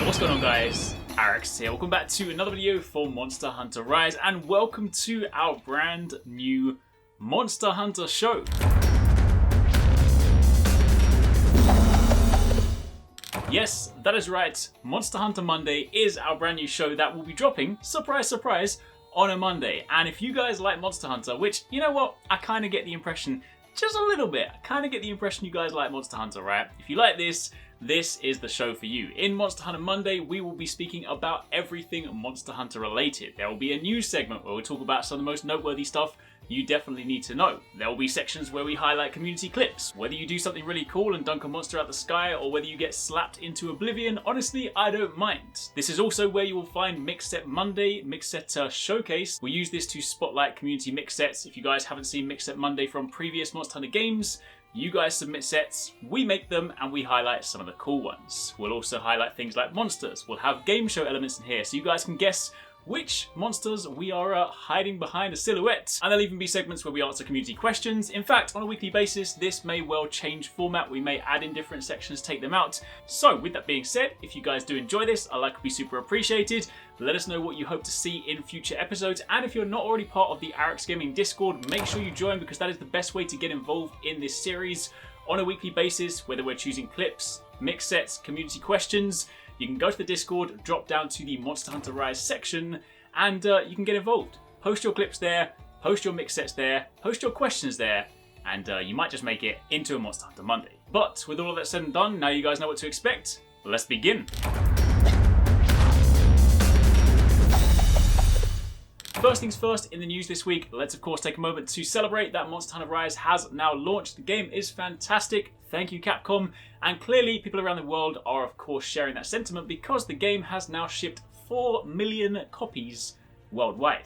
What's going on, guys? Arekkz here. Welcome back to another video for Monster Hunter Rise, and welcome to our brand new Monster Hunter show. Yes, that is right. Monster Hunter Monday is our brand new show that will be dropping, surprise, surprise, on a Monday. And if you guys like Monster Hunter, which, you know what, I kind of get the impression, just a little bit, I kind of get the impression you guys like Monster Hunter, right? If you like this is the show for you. In Monster Hunter Monday, we will be speaking about everything Monster Hunter related. There will be a news segment where we'll talk about some of the most noteworthy stuff you definitely need to know. There will be sections where we highlight community clips. Whether you do something really cool and dunk a monster out the sky, or whether you get slapped into oblivion, honestly, I don't mind. This is also where you will find Mix Set Monday, Mix Set Showcase. We use this to spotlight community mix sets. If you guys haven't seen Mix Set Monday from previous Monster Hunter games, you guys submit sets, we make them, and we highlight some of the cool ones. We'll also highlight things like monsters. We'll have game show elements in here so you guys can guess which monsters we are hiding behind a silhouette. And there'll even be segments where we answer community questions. In fact, on a weekly basis, this may well change format. We may add in different sections, take them out. So with that being said, if you guys do enjoy this, I like to be super appreciated. Let us know what you hope to see in future episodes. And if you're not already part of the Arekkz Gaming Discord, make sure you join, because that is the best way to get involved in this series on a weekly basis, whether we're choosing clips, mix sets, community questions. You can go to the Discord, drop down to the Monster Hunter Rise section, and you can get involved. Post your clips there, post your mix sets there, post your questions there, and you might just make it into a Monster Hunter Monday. But with all of that said and done, now you guys know what to expect. Let's begin. First things first, in the news this week, let's of course take a moment to celebrate that Monster Hunter Rise has now launched. The game is fantastic. Thank you, Capcom. And clearly, people around the world are of course sharing that sentiment, because the game has now shipped 4 million copies worldwide.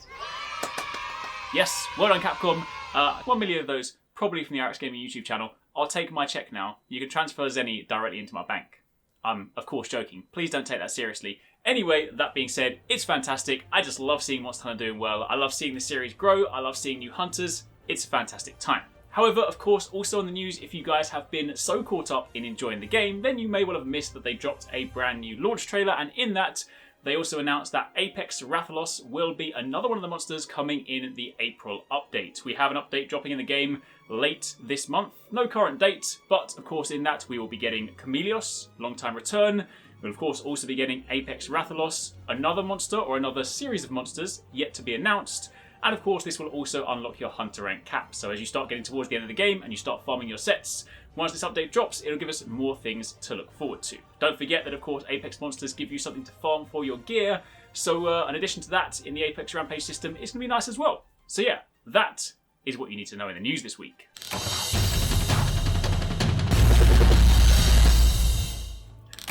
Yes, well done, Capcom. 1 million of those probably from the Arekkz Gaming YouTube channel. I'll take my check now. You can transfer Zenny directly into my bank. I'm of course joking. Please don't take that seriously. Anyway, that being said, it's fantastic. I just love seeing Monster Hunter doing well. I love seeing the series grow. I love seeing new hunters. It's a fantastic time. However, of course, also in the news, if you guys have been so caught up in enjoying the game, then you may well have missed that they dropped a brand new launch trailer, and in that, they also announced that Apex Rathalos will be another one of the monsters coming in the April update. We have an update dropping in the game late this month. No current date, but of course in that we will be getting Chameleos, long time return. We'll of course also be getting Apex Rathalos, another monster or another series of monsters yet to be announced. And of course this will also unlock your Hunter rank cap. So as you start getting towards the end of the game and you start farming your sets, once this update drops, it'll give us more things to look forward to. Don't forget that of course Apex monsters give you something to farm for your gear. So in addition to that, in the Apex Rampage system, it's going to be nice as well. So yeah, that is what you need to know in the news this week.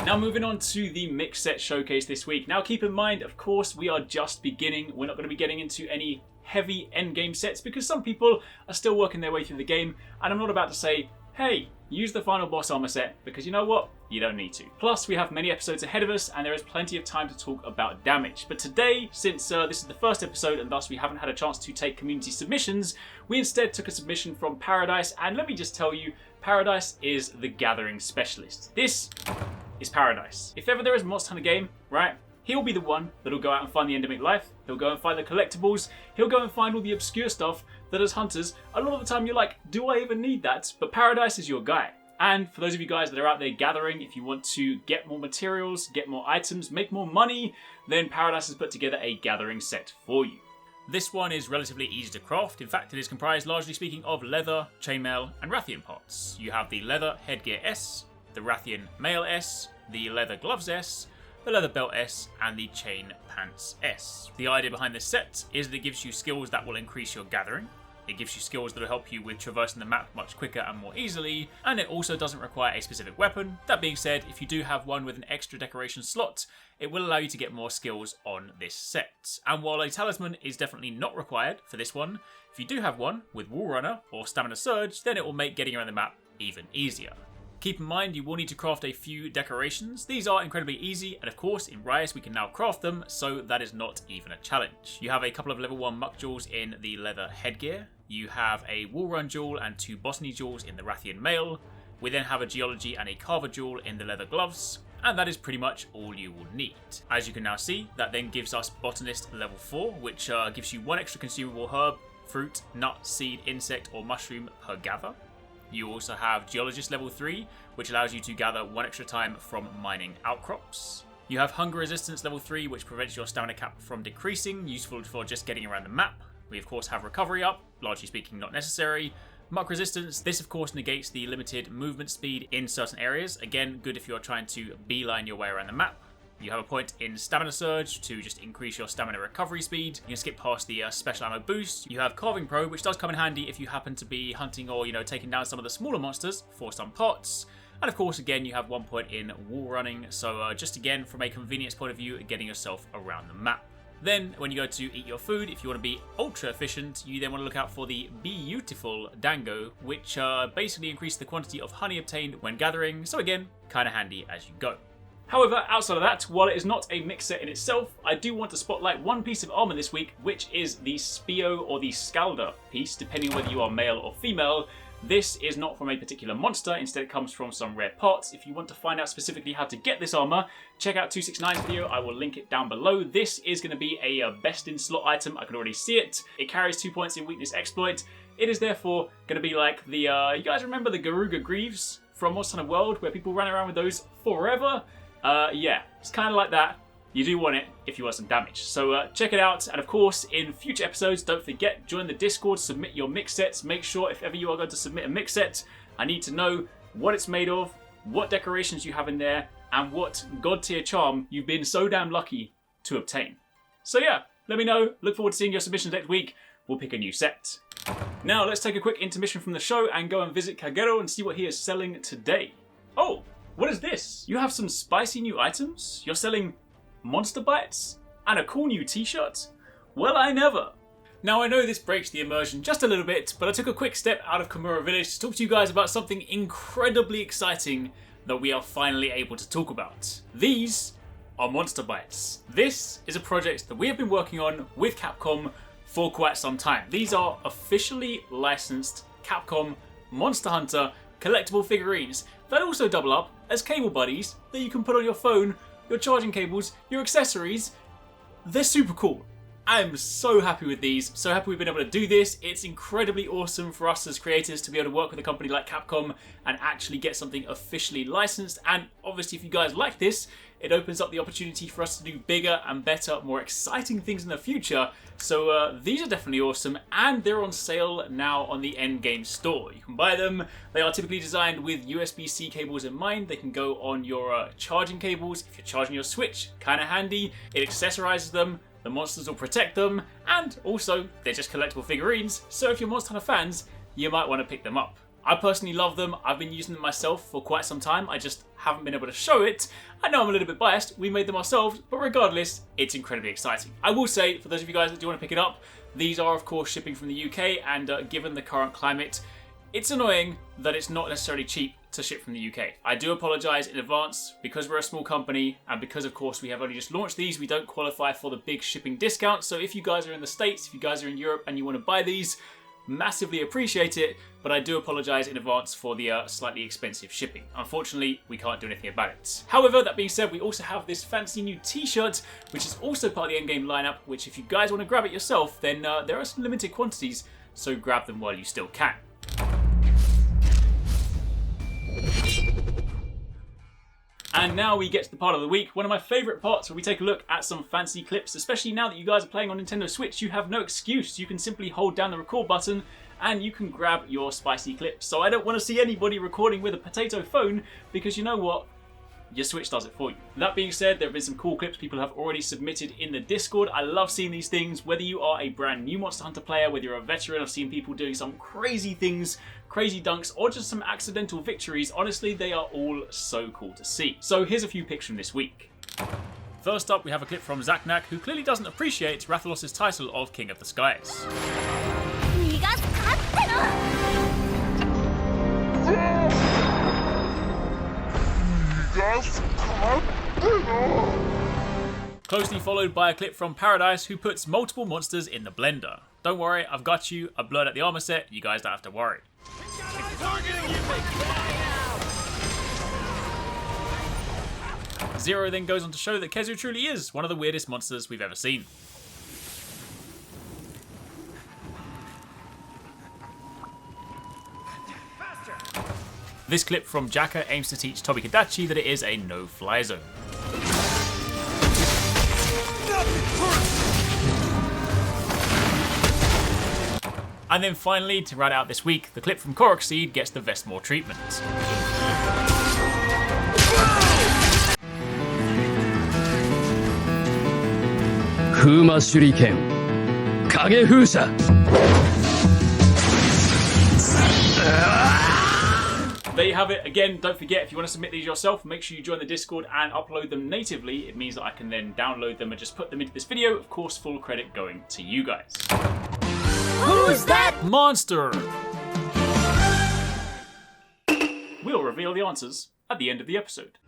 Now moving on to the mix set showcase this week. Now keep in mind, of course, we are just beginning. We're not going to be getting into any heavy endgame sets because some people are still working their way through the game, and I'm not about to say, hey, use the final boss armor set, because you know what? You don't need to. Plus, we have many episodes ahead of us, and there is plenty of time to talk about damage. But today, since this is the first episode, and thus we haven't had a chance to take community submissions, we instead took a submission from Paradise, and let me just tell you, Paradise is the gathering specialist. This is Paradise. If ever there is a Monster Hunter game, right, he'll be the one that'll go out and find the endemic life, he'll go and find the collectibles, he'll go and find all the obscure stuff that as hunters, a lot of the time you're like, do I even need that? But Paradise is your guy. And for those of you guys that are out there gathering, if you want to get more materials, get more items, make more money, then Paradise has put together a gathering set for you. This one is relatively easy to craft. In fact, it is comprised, largely speaking, of leather, chainmail, and Rathian parts. You have the leather headgear S, the Rathian mail S, the leather gloves S, the leather belt S, and the chain pants S. The idea behind this set is that it gives you skills that will increase your gathering. It gives you skills that will help you with traversing the map much quicker and more easily, and it also doesn't require a specific weapon. That being said, if you do have one with an extra decoration slot, it will allow you to get more skills on this set. And while a talisman is definitely not required for this one, if you do have one with Wall Runner or Stamina Surge, then it will make getting around the map even easier. Keep in mind you will need to craft a few decorations. These are incredibly easy, and of course in Rise we can now craft them, so that is not even a challenge. You have a couple of level 1 muck jewels in the leather headgear, you have a Wall Run jewel and 2 Botany jewels in the Rathian mail, we then have a Geology and a Carver jewel in the leather gloves, and that is pretty much all you will need. As you can now see, that then gives us Botanist level 4, which gives you 1 extra consumable herb, fruit, nut, seed, insect, or mushroom per gather. You also have Geologist level 3, which allows you to gather 1 extra time from mining outcrops. You have Hunger Resistance level 3, which prevents your stamina cap from decreasing, useful for just getting around the map. We of course have Recovery up, largely speaking not necessary. Muck Resistance, this of course negates the limited movement speed in certain areas, again good if you're trying to beeline your way around the map. You have a point in Stamina Surge to just increase your stamina recovery speed. You can skip past the special ammo boost. You have Carving Probe, which does come in handy if you happen to be hunting or, taking down some of the smaller monsters for some pots. And of course, again, you have 1 point in Wall Running, so just again, from a convenience point of view, getting yourself around the map. Then, when you go to eat your food, if you want to be ultra efficient, you then want to look out for the Beautiful Dango, which basically increases the quantity of honey obtained when gathering, so again, kind of handy as you go. However, outside of that, while it is not a mix set in itself, I do want to spotlight one piece of armor this week, which is the Spio or the Scalder piece, depending on whether you are male or female. This is not from a particular monster, instead it comes from some rare parts. If you want to find out specifically how to get this armor, check out 269's video, I will link it down below. This is going to be a best in slot item, I can already see it. It carries 2 points in weakness exploit. It is therefore going to be like the, you guys remember the Garuga Greaves from Monster Hunter World, where people ran around with those forever? Yeah, it's kind of like that. You do want it if you want some damage. So check it out. And of course, in future episodes, don't forget, join the Discord, submit your mix sets. Make sure if ever you are going to submit a mix set, I need to know what it's made of, what decorations you have in there, and what god tier charm you've been so damn lucky to obtain. So yeah, let me know. Look forward to seeing your submissions next week. We'll pick a new set. Now let's take a quick intermission from the show and go and visit Kagero and see what he is selling today. Oh, what is this? You have some spicy new items? You're selling Monster Bites? And a cool new t-shirt? Well, I never. Now I know this breaks the immersion just a little bit, but I took a quick step out of Komura Village to talk to you guys about something incredibly exciting that we are finally able to talk about. These are Monster Bites. This is a project that we have been working on with Capcom for quite some time. These are officially licensed Capcom Monster Hunter collectible figurines that also double up as cable buddies that you can put on your phone, your charging cables, your accessories. They're super cool. I'm so happy with these, so happy we've been able to do this. It's incredibly awesome for us as creators to be able to work with a company like Capcom and actually get something officially licensed. And obviously if you guys like this, it opens up the opportunity for us to do bigger and better, more exciting things in the future. So these are definitely awesome, and they're on sale now on the Endgame store. You can buy them. They are typically designed with USB-C cables in mind. They can go on your charging cables. If you're charging your Switch, kind of handy. It accessorizes them. The monsters will protect them, and also they're just collectible figurines. So if you're Monster Hunter fans, you might want to pick them up. I personally love them. I've been using them myself for quite some time. I just haven't been able to show it. I know I'm a little bit biased. We made them ourselves, but regardless, it's incredibly exciting. I will say, for those of you guys that do want to pick it up, these are of course shipping from the UK, and given the current climate, it's annoying that it's not necessarily cheap to ship from the UK. I do apologise in advance because we're a small company, and because of course we have only just launched these, we don't qualify for the big shipping discount. So if you guys are in the States, if you guys are in Europe and you want to buy these, massively appreciate it, but I do apologise in advance for the slightly expensive shipping. Unfortunately, we can't do anything about it. However, that being said, we also have this fancy new t-shirt, which is also part of the Endgame lineup, which if you guys want to grab it yourself, then there are some limited quantities, so grab them while you still can. And now we get to the part of the week, one of my favourite parts where we take a look at some fancy clips, especially now that you guys are playing on Nintendo Switch. You have no excuse. You can simply hold down the record button and you can grab your spicy clips. So I don't want to see anybody recording with a potato phone, because you know what? Your Switch does it for you. That being said, there have been some cool clips people have already submitted in the Discord. I love seeing these things, whether you are a brand new Monster Hunter player, whether you're a veteran. I've seen people doing some crazy things, crazy dunks, or just some accidental victories. Honestly, they are all so cool to see. So here's a few picks from this week. First up, we have a clip from Zaknak, who clearly doesn't appreciate Rathalos' title of King of the Skies. Closely followed by a clip from Paradise, who puts multiple monsters in the blender. Don't worry, I've got you. I've blurred out the armor set. You guys don't have to worry. Zero then goes on to show that Kezu truly is one of the weirdest monsters we've ever seen. This clip from Jaka aims to teach Tobikadachi that it is a no-fly zone. And then finally, to round out this week, the clip from Arekkz gets the Vestmore treatment. Fuma Shuriken. Kage Fusha. There you have it. Again, don't forget, if you want to submit these yourself, make sure you join the Discord and upload them natively. It means that I can then download them and just put them into this video. Of course, full credit going to you guys. Who's that monster? We'll reveal the answers at the end of the episode.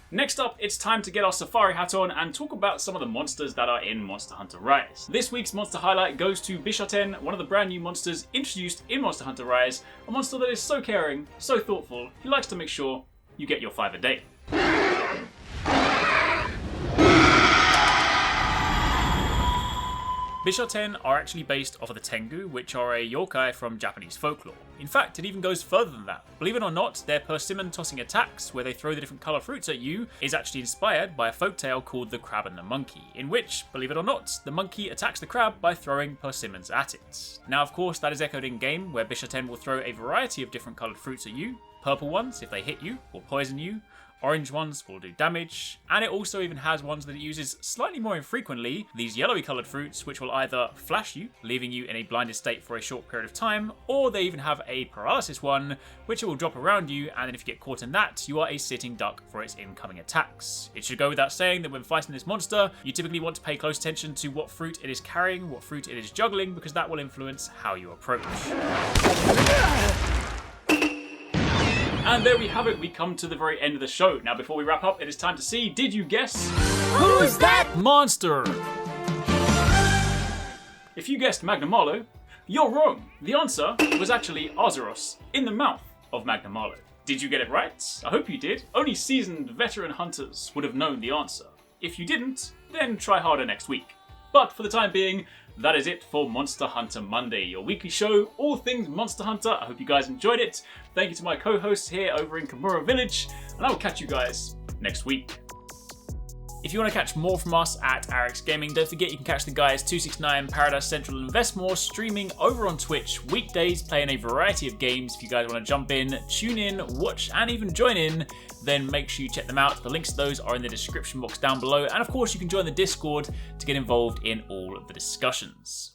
Next up, it's time to get our safari hat on and talk about some of the monsters that are in Monster Hunter Rise. This week's monster highlight goes to Bishaten, one of the brand new monsters introduced in Monster Hunter Rise, a monster that is so caring, so thoughtful, he likes to make sure you get your 5 a day. Bishaten are actually based off of the Tengu, which are a yokai from Japanese folklore. In fact, it even goes further than that. Believe it or not, their persimmon tossing attacks, where they throw the different colour fruits at you, is actually inspired by a folktale called The Crab and the Monkey, in which, believe it or not, the monkey attacks the crab by throwing persimmons at it. Now, of course, that is echoed in game, where Bishaten will throw a variety of different coloured fruits at you. Purple ones if they hit you or poison you. Orange ones will do damage, and it also even has ones that it uses slightly more infrequently, these yellowy coloured fruits, which will either flash you, leaving you in a blinded state for a short period of time, or they even have a paralysis one, which it will drop around you, and then if you get caught in that, you are a sitting duck for its incoming attacks. It should go without saying that when fighting this monster, you typically want to pay close attention to what fruit it is carrying, what fruit it is juggling, because that will influence how you approach. And there we have it, we come to the very end of the show. Now before we wrap up, it is time to see, did you guess? Who's that monster? If you guessed Magnamalo, you're wrong. The answer was actually Arzuros, in the mouth of Magnamalo. Did you get it right? I hope you did. Only seasoned veteran hunters would have known the answer. If you didn't, then try harder next week. But for the time being, that is it for Monster Hunter Monday, your weekly show, all things Monster Hunter. I hope you guys enjoyed it. Thank you to my co-hosts here over in Kimura Village, and I will catch you guys next week. If you want to catch more from us at Arekkz Gaming, don't forget you can catch the guys 269, Paradise Central and Vestmore streaming over on Twitch weekdays, playing a variety of games. If you guys want to jump in, tune in, watch and even join in, then make sure you check them out. The links to those are in the description box down below, and of course you can join the Discord to get involved in all of the discussions.